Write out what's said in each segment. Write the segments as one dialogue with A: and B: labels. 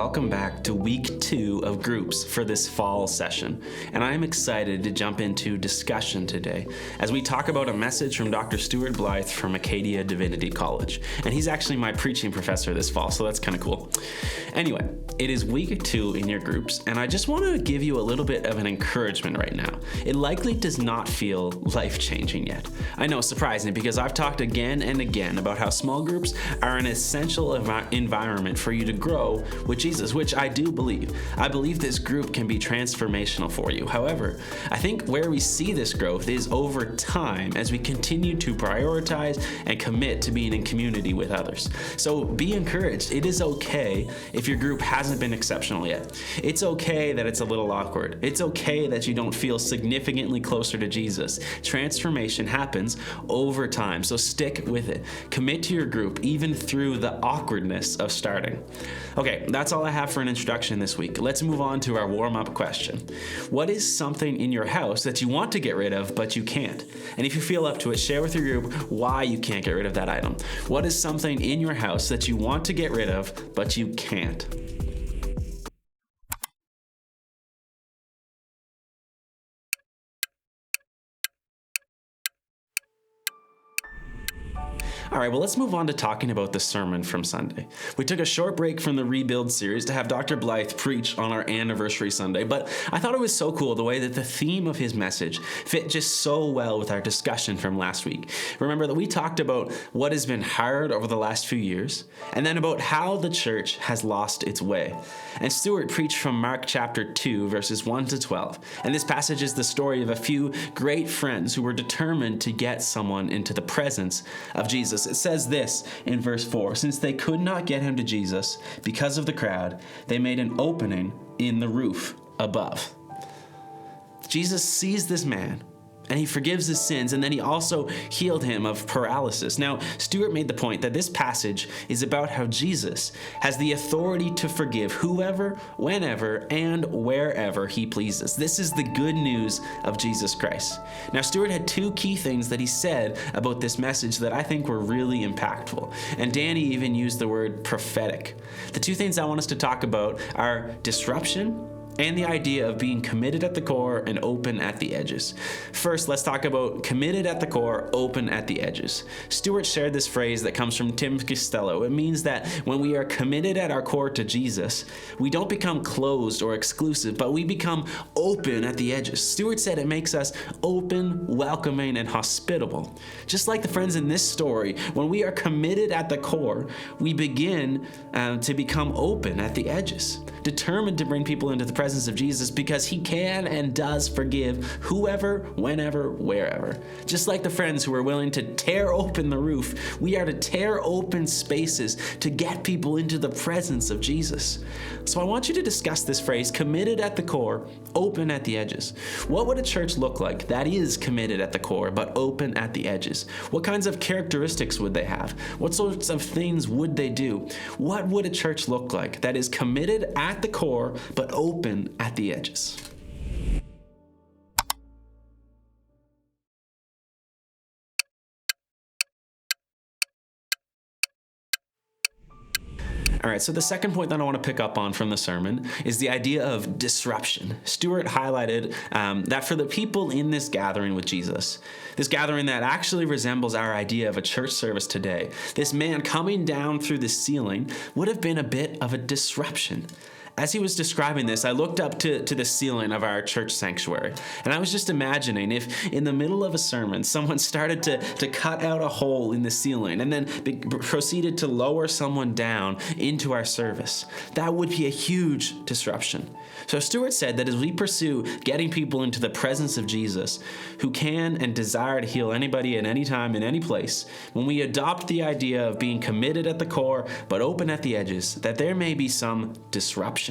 A: welcome back to week 2 of groups for this fall session. And I'm excited to jump into discussion today as we talk about a message from Dr. Stuart Blythe from Acadia Divinity College. And he's actually my preaching professor this fall, so that's kind of cool. Anyway, it is week 2 in your groups, and I just want to give you a little bit of an encouragement right now. It likely does not feel life-changing yet. I know, surprising, because I've talked again and again about how small groups are an essential environment for you to grow with Jesus, which I do believe. I believe this group can be transformational for you. However, I think where we see this growth is over time as we continue to prioritize and commit to being in community with others. So be encouraged. It is okay if your group hasn't been exceptional yet. It's okay that it's a little awkward. It's okay that you don't feel significantly closer to Jesus. Transformation happens over time, so stick with it. Commit to your group even through the awkwardness of starting. Okay, that's all I have for an introduction this week. Let's move on to our warm-up question. What is something in your house that you want to get rid of, but you can't? And if you feel up to it, share with your group why you can't get rid of that item. What is something in your house that you want to get rid of, but you can't? All right, well, let's move on to talking about the sermon from Sunday. We took a short break from the Rebuild series to have Dr. Blythe preach on our anniversary Sunday, but I thought it was so cool the way that the theme of his message fit just so well with our discussion from last week. Remember that we talked about what has been hard over the last few years, and then about how the church has lost its way. And Stuart preached from Mark chapter 2, verses 1 to 12. And this passage is the story of a few great friends who were determined to get someone into the presence of Jesus. It says this in verse 4, since they could not get him to Jesus because of the crowd, they made an opening in the roof above. Jesus sees this man and he forgives his sins, and then he also healed him of paralysis. Now, Stuart made the point that this passage is about how Jesus has the authority to forgive whoever, whenever, and wherever he pleases. This is the good news of Jesus Christ. Now, Stuart had 2 key things that he said about this message that I think were really impactful. And Danny even used the word prophetic. The 2 things I want us to talk about are disruption and the idea of being committed at the core and open at the edges. First, let's talk about committed at the core, open at the edges. Stuart shared this phrase that comes from Tim Costello. It means that when we are committed at our core to Jesus, we don't become closed or exclusive, but we become open at the edges. Stuart said it makes us open, welcoming, and hospitable. Just like the friends in this story, when we are committed at the core, we begin to become open at the edges, determined to bring people into the presence of Jesus because he can and does forgive whoever, whenever, wherever. Just like the friends who are willing to tear open the roof, we are to tear open spaces to get people into the presence of Jesus. So I want you to discuss this phrase, committed at the core, open at the edges. What would a church look like that is committed at the core but open at the edges? What kinds of characteristics would they have? What sorts of things would they do? What would a church look like that is committed at the core but open at the edges? All right, so the second point that I want to pick up on from the sermon is the idea of disruption. Stuart highlighted that for the people in this gathering with Jesus, this gathering that actually resembles our idea of a church service today, this man coming down through the ceiling would have been a bit of a disruption. As he was describing this, I looked up to the ceiling of our church sanctuary, and I was just imagining if in the middle of a sermon, someone started to cut out a hole in the ceiling and then proceeded to lower someone down into our service. That would be a huge disruption. So Stuart said that as we pursue getting people into the presence of Jesus, who can and desire to heal anybody at any time, in any place, when we adopt the idea of being committed at the core but open at the edges, that there may be some disruption.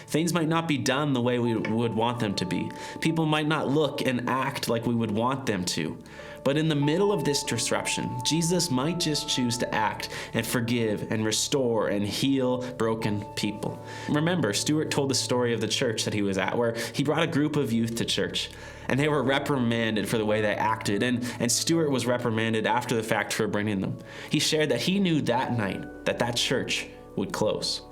A: Things might not be done the way we would want them to be. People might not look and act like we would want them to. But in the middle of this disruption, Jesus might just choose to act and forgive and restore and heal broken people. Remember, Stuart told the story of the church that he was at, where he brought a group of youth to church, and they were reprimanded for the way they acted, and Stuart was reprimanded after the fact for bringing them. He shared that he knew that night that church would close.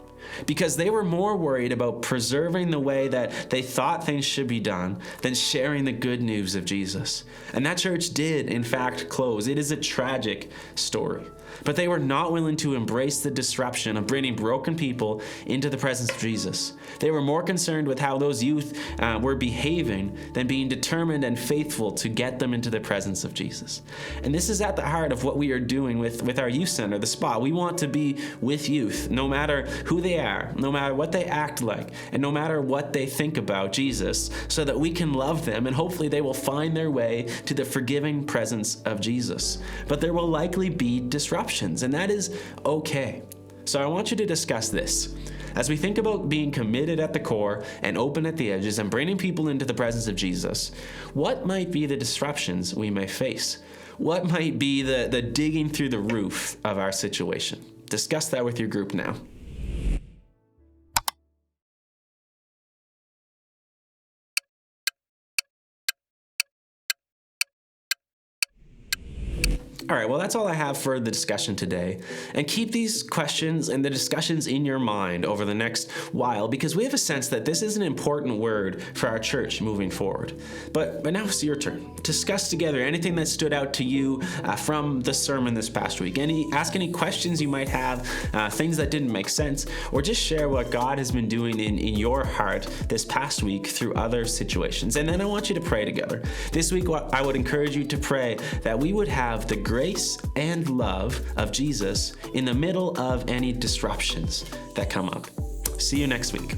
A: because they were more worried about preserving the way that they thought things should be done than sharing the good news of Jesus. And that church did, in fact, close. It is a tragic story. But they were not willing to embrace the disruption of bringing broken people into the presence of Jesus. They were more concerned with how those youth were behaving than being determined and faithful to get them into the presence of Jesus. And this is at the heart of what we are doing with our youth center, The Spot. We want to be with youth, no matter who they are, no matter what they act like, and no matter what they think about Jesus, so that we can love them and hopefully they will find their way to the forgiving presence of Jesus. But there will likely be disruptions, and that is okay. So I want you to discuss this. As we think about being committed at the core and open at the edges and bringing people into the presence of Jesus, what might be the disruptions we may face? What might be the digging through the roof of our situation? Discuss that with your group now. All right, well, that's all I have for the discussion today. And keep these questions and the discussions in your mind over the next while, because we have a sense that this is an important word for our church moving forward. But now it's your turn. Discuss together anything that stood out to you from the sermon this past week. Ask any questions you might have, things that didn't make sense, or just share what God has been doing in your heart this past week through other situations. And then I want you to pray together. This week, I would encourage you to pray that we would have the grace and love of Jesus in the middle of any disruptions that come up. See you next week.